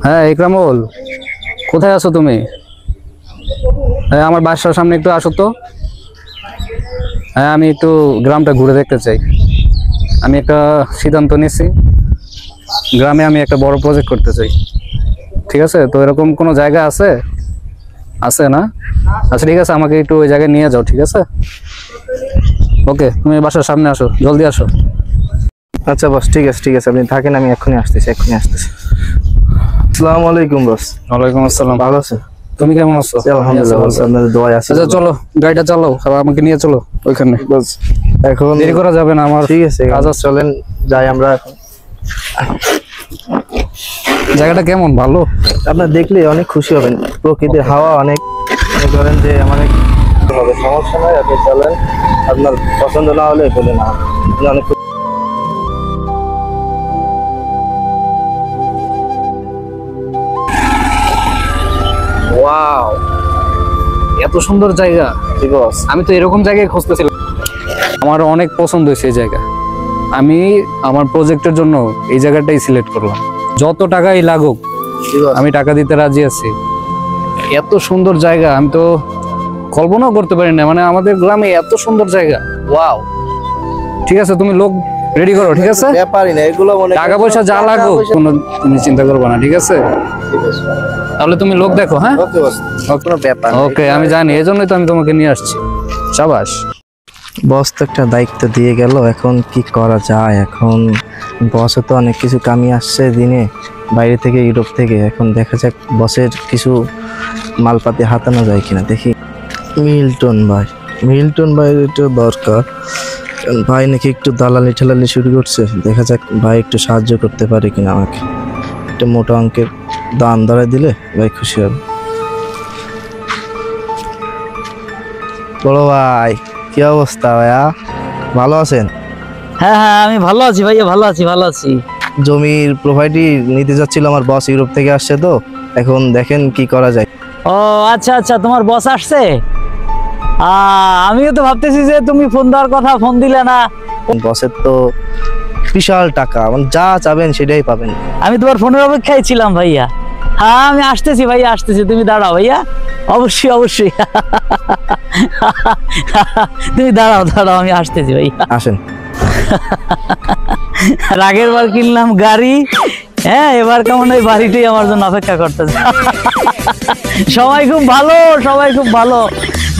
হ্যাঁ ইকরামুল, কোথায় আছো তুমি? হ্যাঁ আমার বাসার সামনে একটু আসো তো। হ্যাঁ আমি একটু গ্রামটা ঘুরে দেখতে চাই। আমি একটা সিদ্ধান্ত নিয়েছি, গ্রামে আমি একটা বড় প্রজেক্ট করতে চাই। ঠিক আছে, তো এরকম কোনো জায়গা আছে? আছে না? আচ্ছা ঠিক আছে, আমাকে একটু ওই জায়গায় নিয়ে যাও। ঠিক আছে, ওকে, তুমি বাসার সামনে আসো, জলদি আসো। আচ্ছা বস, ঠিক আছে ঠিক আছে, আপনি থাকেন, আমি এক্ষুনি আসতেছি। আসসালামু আলাইকুম বস। ওয়ালাইকুম আসসালাম। ভালো আছেন? তুমি কেমন আছো? আলহামদুলিল্লাহ, আপনাদের দোয়ায় আছি। আচ্ছা চলো, গাড়িটা চালাও, আমাকে নিয়ে চলো ওইখানে। বস এখন দেরি করা যাবে না আমার। ঠিক আছে, কাজ আছে, চলেন যাই আমরা এখন। জায়গাটা কেমন? ভালো? আপনার দেখলে অনেক খুশি হবেন, প্রকৃতির হাওয়া অনেক, মনে করেন যে অনেক হবে, সমস্যা নাই। আপনি চলেন, আপনার পছন্দ না হলে বলে না, অনেক ওয়াও, এত সুন্দর জায়গা। জি বস, আমি তো এরকম জায়গায় খুঁজতেছিলাম, আমার অনেক পছন্দ হয়েছে এই জায়গা। আমি আমার প্রজেক্টের জন্য এই জায়গাটাই সিলেক্ট করলাম। যত টাকাই লাগুক আমি টাকা দিতে রাজি আছি। এত সুন্দর জায়গা আমি তো কল্পনাও করতে পারি না, মানে আমাদের গ্রামে এত সুন্দর জায়গা। ওয়াও, ঠিক আছে, তুমি লোক রেডি করো। ঠিক আছে, ব্যাপারই না এগুলো, মনে টাকা পয়সা যা লাগুক কোনো তুমি চিন্তা করবে না। ঠিক আছে, তাহলে তুমি লোক দেখো। হ্যাঁ ওকে বস, কোনো ব্যাপার না। ওকে, আমি জানি, এই জন্যই তো আমি তোমাকে নিয়ে আসছি। শাবাশ। বস তো একটা দায়িত্ব দিয়ে গেল, এখন কি করা যায়? এখন বসও তো অনেক কিছু কামিয়ে আসছে দিনে বাইরে থেকে, ইউরোপ থেকে। এখন দেখা যাক বসের কিছু মালপাতি হাতানো যায় কিনা, দেখি। মিল্টন ভাইয়ের একটু দরকার, কারণ ভাই নাকি একটু দালালি ঠেলালি শুরু করছে। দেখা যাক ভাই একটু সাহায্য করতে পারে কিনা আমাকে। একটা মোটা অঙ্কের দাম ধরে দিলে ভাই খুশি হবে। বড় ভাই, কি অবস্থা ভাইয়া, ভালো আছেন? হ্যাঁ হ্যাঁ, আমি ভালো আছি ভাইয়া, ভালো আছি। জমির প্রোভাইডই নিতে যাচ্ছিল, আমার বস ইউরোপ থেকে আসছে, তো এখন দেখেন কি করা যায়। ও আচ্ছা, তোমার বস আসছে? আমিও তো ভাবতেছি যে তুমি ফোন দেওয়ার কথা, ফোন দিলে না। বসের তো বিশাল টাকা, মানে যা চাবেন সেটাই পাবেন। আমি তোমার ফোনের অপেক্ষায় ছিলাম ভাইয়া। হ্যাঁ আমি আসতেছি ভাইয়া, তুমি দাঁড়াও ভাইয়া, অবশ্যই। তুমি দাঁড়াও, আমি আসতেছি ভাইয়া। আসেন। আগের বার কিনলাম গাড়ি, হ্যাঁ এবার কেমন ওই বাড়িটাই আমার জন্য অপেক্ষা করতেছে। সবাই খুব ভালো।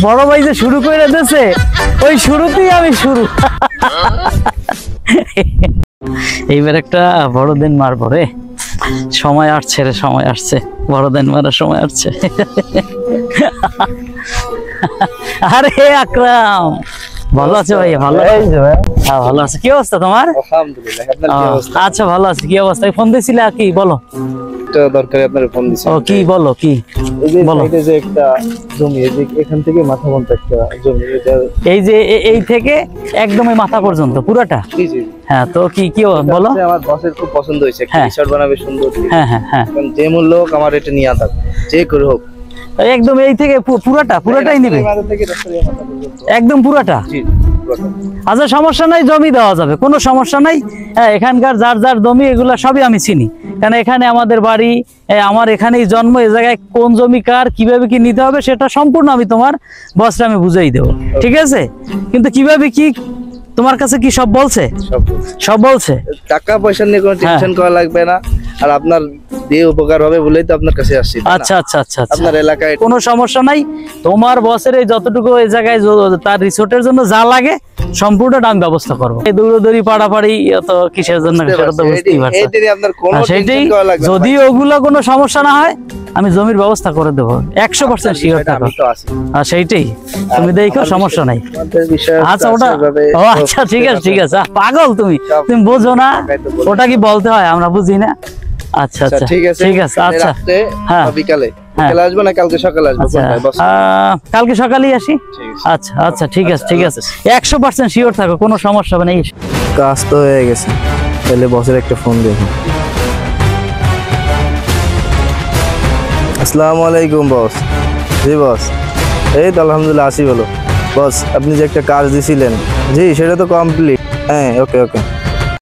বড় ভাই যে শুরু করে দিয়েছে, ওই শুরুতেই আমি শুরু। এইবার একটা বড় দিন মারবো রে, সময় আসছে, বড় দিন মারার সময় আসছে। আরে আকরাম, ভালো আছে ভাই? ভালো আছে। কি অবস্থা তোমার? আচ্ছা ভালো আছে। কি অবস্থা? ফোন দিয়েছিলে কি বলো? দরকারি আপনার ফোন দিছি। ও কি বলো, কি বলো? এই যে একটা জমি, এখান থেকে মাথা পর্যন্ত একটা জমি, এই থেকে একদম এই মাথা পর্যন্ত পুরোটা? জি। হ্যাঁ, তো কি বলো? আমার বসের খুব পছন্দ হয়েছে, রিসর্ট বানাবে সুন্দর। হ্যাঁ, যে মূল্য হোক আমার এটা নিয়ে আসা, যে করে হোক একদম এই থেকে পুরাটাই নেবে, একদম পুরাটা? আচ্ছা সমস্যা নাই, জমি দেওয়া যাবে, কোনো সমস্যা নাই। হ্যাঁ, এখানকার যার জমি এগুলা সবই আমি চিনি, কারণ এখানে আমাদের বাড়ি, আমার এখানেই জন্ম। এই জায়গায় কোন জমি কার কিভাবে কি নিতে হবে সেটা সম্পূর্ণ আমি তোমার বসটা আমি বুঝাই দেবো। ঠিক আছে, কিন্তু কিভাবে কি তোমার কাছে কি সব বলছে? সব বলছে। টাকা পয়সা নিয়ে কোনো টেনশন করা লাগবে না, আর আপনার দিয়ে উপকার হবে বলেই তো আপনার কাছে আসছি। আচ্ছা, আপনার এলাকায় কোনো সমস্যা নাই। তোমার বসের এই যতটুকু এই জায়গায় তার রিসোর্টের জন্য যা লাগে সম্পূর্ণটা আমি ব্যবস্থা করবো। এই দৌড়াদৌড়ি পাড়াপাড়ি তো কিসের জন্য সেটা তো বুঝতেই পারছো। সেটাই, যদি ওগুলো কোনো সমস্যা না হয় আমি জমির ব্যবস্থা করে দেবো, 100% শিওর থাকো। আর সেইটাই তুমি দেখো, সমস্যা নাই। আচ্ছা ওটা, ও আচ্ছা ঠিক আছে। পাগল তুমি বোঝো না, ওটা কি বলতে হয়, আমরা বুঝি না। আচ্ছা ঠিক আছে। আচ্ছা হ্যাঁ, বিকালে আসবো না কালকে সকালে আসবো? কালকে সকালেই আসি। আচ্ছা ঠিক আছে 100% শিওর থাকো, কোনো সমস্যা হবে না। কাজ তো হয়ে গেছে, তাহলে বসের একটা ফোন দেখো। আসসালামু আলাইকুম বস। জি বস, এই তো আলহামদুলিল্লাহ আসি। বলো বস, আপনি যে একটা কাজ দিছিলেন, জি সেটা তো কমপ্লিট। হ্যাঁ ওকে